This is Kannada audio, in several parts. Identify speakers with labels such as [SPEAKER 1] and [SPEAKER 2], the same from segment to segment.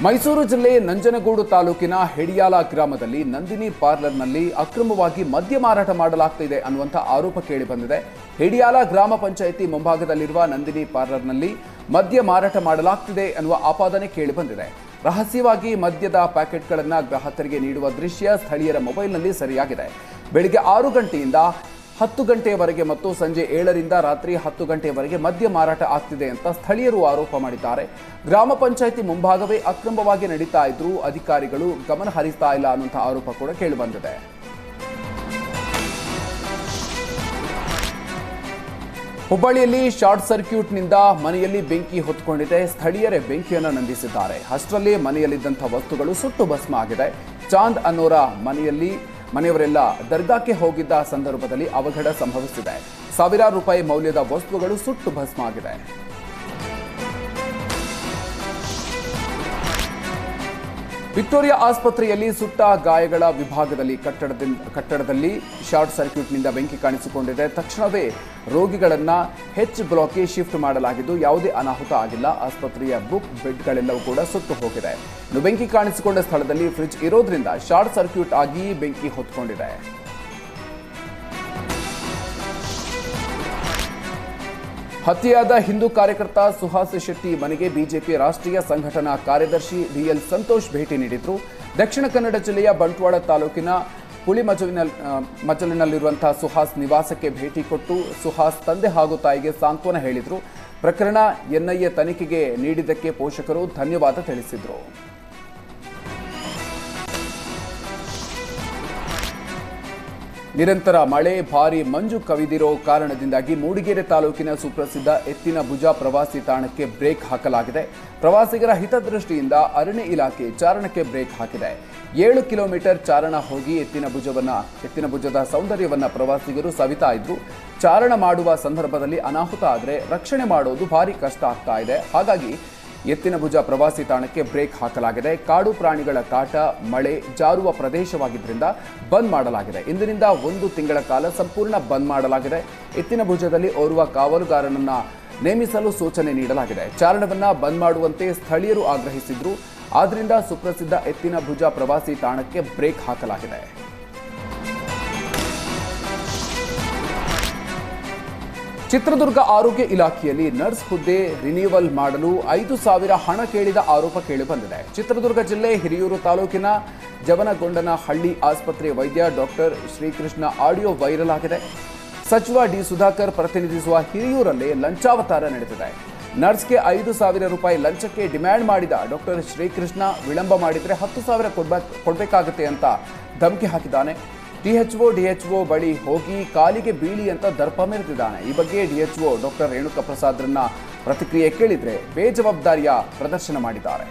[SPEAKER 1] ಮೈಸೂರು ಜಿಲ್ಲೆ ನಂಜನಗೂಡು ತಾಲೂಕಿನ ಹೆಡಿಯಾಲ ಗ್ರಾಮದಲ್ಲಿ ನಂದಿನಿ ಪಾರ್ಲರ್ನಲ್ಲಿ ಅಕ್ರಮವಾಗಿ ಮದ್ಯ ಮಾರಾಟ ಮಾಡಲಾಗ್ತಿದೆ ಅನ್ನುವಂಥ ಆರೋಪ ಕೇಳಿಬಂದಿದೆ. ಹೆಡಿಯಾಲ ಗ್ರಾಮ ಪಂಚಾಯಿತಿ ಮುಂಭಾಗದಲ್ಲಿರುವ ನಂದಿನಿ ಪಾರ್ಲರ್ನಲ್ಲಿ ಮದ್ಯ ಮಾರಾಟ ಮಾಡಲಾಗ್ತಿದೆ ಅನ್ನುವ ಆಪಾದನೆ ಕೇಳಿಬಂದಿದೆ. ರಹಸ್ಯವಾಗಿ ಮದ್ಯದ ಪ್ಯಾಕೆಟ್ಗಳನ್ನು ಗ್ರಾಹಕರಿಗೆ ನೀಡುವ ದೃಶ್ಯ ಸ್ಥಳೀಯರ ಮೊಬೈಲ್ನಲ್ಲಿ ಸೆರೆಯಾಗಿದೆ. ಬೆಳಿಗ್ಗೆ 6 ಗಂಟೆಯಿಂದ 10 ಗಂಟೆಯವರೆಗೆ ಮತ್ತು ಸಂಜೆ 7ರಿಂದ ರಾತ್ರಿ 10 ಗಂಟೆಯವರೆಗೆ ಮದ್ಯ ಮಾರಾಟ ಆಗ್ತಿದೆ ಅಂತ ಸ್ಥಳೀಯರು ಆರೋಪ ಮಾಡಿದ್ದಾರೆ. ಗ್ರಾಮ ಪಂಚಾಯಿತಿ ಮುಂಭಾಗವೇ ಅಕ್ರಮವಾಗಿ ನಡೀತಾ ಇದ್ರೂ ಅಧಿಕಾರಿಗಳು ಗಮನ ಹರಿಸ್ತಾ ಇಲ್ಲ ಅನ್ನುವಂಥ ಆರೋಪ ಕೂಡ ಕೇಳಿಬಂದಿದೆ. ಹುಬ್ಬಳ್ಳಿಯಲ್ಲಿ ಶಾರ್ಟ್ ಸರ್ಕ್ಯೂಟ್ನಿಂದ ಮನೆಯಲ್ಲಿ ಬೆಂಕಿ ಹೊತ್ತುಕೊಂಡಿದೆ. ಸ್ಥಳೀಯರೇ ಬೆಂಕಿಯನ್ನು ನಂದಿಸಿದ್ದಾರೆ. ಅಷ್ಟರಲ್ಲಿ ಮನೆಯಲ್ಲಿದ್ದಂಥ ವಸ್ತುಗಳು ಸುಟ್ಟು ಭಸ್ಮ ಆಗಿದೆ. ಚಾಂದ್ ಅನ್ನೋರ ಮನೆಯವರೆಲ್ಲ ದರ್ಗಾಕ್ಕೆ ಹೋಗಿದ್ದ ಸಂದರ್ಭದಲ್ಲಿ ಅವಘಡ ಸಂಭವಿಸಿದೆ. ಸಾವಿರಾರು ರೂಪಾಯಿ ಮೌಲ್ಯದ ವಸ್ತುಗಳು ಸುಟ್ಟು ಭಸ್ಮ ಆಗಿದೆ. ವಿಕ್ಟೋರಿಯಾ ಆಸ್ಪತ್ರೆಯಲ್ಲಿ ಸುಟ್ಟ ಗಾಯಗಳ ವಿಭಾಗದಲ್ಲಿ ಕಟ್ಟಡದಲ್ಲಿ ಶಾರ್ಟ್ ಸರ್ಕ್ಯೂಟ್ನಿಂದ ಬೆಂಕಿ ಕಾಣಿಸಿಕೊಂಡಿದೆ. ತಕ್ಷಣವೇ ರೋಗಿಗಳನ್ನು ಹೆಚ್ ಬ್ಲಾಕ್ಗೆ ಶಿಫ್ಟ್ ಮಾಡಲಾಗಿದ್ದು ಯಾವುದೇ ಅನಾಹುತ ಆಗಿಲ್ಲ. ಆಸ್ಪತ್ರೆಯ ಬುಕ್ ಬೆಡ್ಗಳೆಲ್ಲವೂ ಕೂಡ ಸುಟ್ಟು ಹೋಗಿದೆ. ಇನ್ನು ಬೆಂಕಿ ಕಾಣಿಸಿಕೊಂಡ ಸ್ಥಳದಲ್ಲಿ ಫ್ರಿಡ್ಜ್ ಇರೋದ್ರಿಂದ ಶಾರ್ಟ್ ಸರ್ಕ್ಯೂಟ್ ಆಗಿ ಬೆಂಕಿ ಹೊತ್ತುಕೊಂಡಿದೆ. ಹತ್ಯೆಯಾದ ಹಿಂದೂ ಕಾರ್ಯಕರ್ತ ಸುಹಾಸ್ ಶೆಟ್ಟಿ ಮನೆಗೆ ಬಿಜೆಪಿ ರಾಷ್ಟ್ರೀಯ ಸಂಘಟನಾ ಕಾರ್ಯದರ್ಶಿ ಡಿಎಲ್ ಸಂತೋಷ್ ಭೇಟಿ ನೀಡಿದ್ರು. ದಕ್ಷಿಣ ಕನ್ನಡ ಜಿಲ್ಲೆಯ ಬಂಟ್ವಾಳ ತಾಲೂಕಿನ ಮಜಲಿನಲ್ಲಿರುವಂತಹ ಸುಹಾಸ್ ನಿವಾಸಕ್ಕೆ ಭೇಟಿ ಕೊಟ್ಟು ಸುಹಾಸ್ ತಂದೆ ಹಾಗೂ ತಾಯಿಗೆ ಸಾಂತ್ವನ ಹೇಳಿದ್ರು. ಪ್ರಕರಣ ಎನ್ಐಎ ತನಿಖೆಗೆ ನೀಡಿದ್ದಕ್ಕೆ ಪೋಷಕರು ಧನ್ಯವಾದ ತಿಳಿಸಿದ್ರು. ನಿರಂತರ ಮಳೆ, ಭಾರೀ ಮಂಜು ಕವಿದಿರೋ ಕಾರಣದಿಂದಾಗಿ ಮೂಡಿಗೆರೆ ತಾಲೂಕಿನ ಸುಪ್ರಸಿದ್ಧ ಎತ್ತಿನ ಭುಜ ಪ್ರವಾಸಿ ತಾಣಕ್ಕೆ ಬ್ರೇಕ್ ಹಾಕಲಾಗಿದೆ. ಪ್ರವಾಸಿಗರ ಹಿತದೃಷ್ಟಿಯಿಂದ ಅರಣ್ಯ ಇಲಾಖೆ ಚಾರಣಕ್ಕೆ ಬ್ರೇಕ್ ಹಾಕಿದೆ. 7 ಕಿಲೋಮೀಟರ್ ಚಾರಣ ಹೋಗಿ ಎತ್ತಿನ ಭುಜದ ಸೌಂದರ್ಯವನ್ನ ಪ್ರವಾಸಿಗರು ಸವಿತಾ ಇದ್ರು. ಚಾರಣ ಮಾಡುವ ಸಂದರ್ಭದಲ್ಲಿ ಅನಾಹುತ ಆದರೆ ರಕ್ಷಣೆ ಮಾಡೋದು ಭಾರಿ ಕಷ್ಟ ಆಗ್ತಾ ಇದೆ. ಹಾಗಾಗಿ ಎತ್ತಿನ ಭುಜ ಪ್ರವಾಸಿ ತಾಣಕ್ಕೆ ಬ್ರೇಕ್ ಹಾಕಲಾಗಿದೆ. ಕಾಡು ಪ್ರಾಣಿಗಳ ಕಾಟ, ಮಳೆ, ಜಾರುವ ಪ್ರದೇಶವಾಗಿದ್ದರಿಂದ ಬಂದ್ ಮಾಡಲಾಗಿದೆ. ಇಂದಿನಿಂದ 1 ತಿಂಗಳ ಕಾಲ ಸಂಪೂರ್ಣ ಬಂದ್ ಮಾಡಲಾಗಿದೆ. ಎತ್ತಿನ ಭುಜದಲ್ಲಿ ಓರ್ವ ಕಾವಲುಗಾರನನ್ನ ನೇಮಿಸಲು ಸೂಚನೆ ನೀಡಲಾಗಿದೆ. ಚಾರಣವನ್ನ ಬಂದ್ ಮಾಡುವಂತೆ ಸ್ಥಳೀಯರು ಆಗ್ರಹಿಸಿದ್ರು. ಆದ್ರಿಂದ ಸುಪ್ರಸಿದ್ಧ ಎತ್ತಿನ ಭುಜ ಪ್ರವಾಸಿ ತಾಣಕ್ಕೆ ಬ್ರೇಕ್ ಹಾಕಲಾಗಿದೆ. ಚಿತ್ರದುರ್ಗ ಆರೋಗ್ಯ ಇಲಾಖೆಯಲ್ಲಿ ನರ್ಸ್ ಹುದ್ದೆ ರಿನ್ಯೂವಲ್ ಮಾಡಲು 5,000 ಹಣ ಕೇಳಿದ ಆರೋಪ ಕೇಳಿಬಂದಿದೆ. ಚಿತ್ರದುರ್ಗ ಜಿಲ್ಲೆ ಹಿರಿಯೂರು ತಾಲೂಕಿನ ಜವನಗೊಂಡನಹಳ್ಳಿ ಆಸ್ಪತ್ರೆ ವೈದ್ಯ ಡಾಕ್ಟರ್ ಶ್ರೀಕೃಷ್ಣ ಆಡಿಯೋ ವೈರಲ್ ಆಗಿದೆ. ಸಚಿವ ಡಿ ಸುಧಾಕರ್ ಪ್ರತಿನಿಧಿಸುವ ಹಿರಿಯೂರಲ್ಲೇ ಲಂಚಾವತಾರ ನಡೆದಿದೆ. ನರ್ಸ್ಗೆ 5,000 ರೂಪಾಯಿ ಲಂಚಕ್ಕೆ ಡಿಮ್ಯಾಂಡ್ ಮಾಡಿದ ಡಾಕ್ಟರ್ ಶ್ರೀಕೃಷ್ಣ ವಿಳಂಬ ಮಾಡಿದರೆ 10,000 ಕೊಡಬೇಕಾಗುತ್ತೆ ಅಂತ ಧಮಕಿ ಹಾಕಿದ್ದಾನೆ. ಡಿಎಚ್ಒ ಬಳಿ ಹೋಗಿ ಕಾಲಿಗೆ ಬೀಳಿ ಅಂತ ದರ್ಪ ಮೆರೆದಿದ್ದಾನೆ. ಈ ಬಗ್ಗೆ ಡಿಎಚ್ಒ ಡಾಕ್ಟರ್ ರೇಣುಕಾ ಪ್ರಸಾದ್ರನ್ನ ಪ್ರತಿಕ್ರಿಯೆ ಕೇಳಿದ್ರೆ ಬೇಜವಾಬ್ದಾರಿಯ ಪ್ರದರ್ಶನ ಮಾಡಿದ್ದಾರೆ.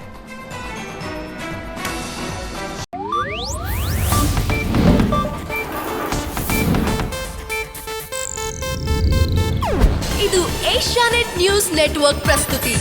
[SPEAKER 2] ಇದು ಏಷ್ಯಾನೆಟ್ ನ್ಯೂಸ್ ನೆಟ್ವರ್ಕ್ ಪ್ರಸ್ತುತಿ.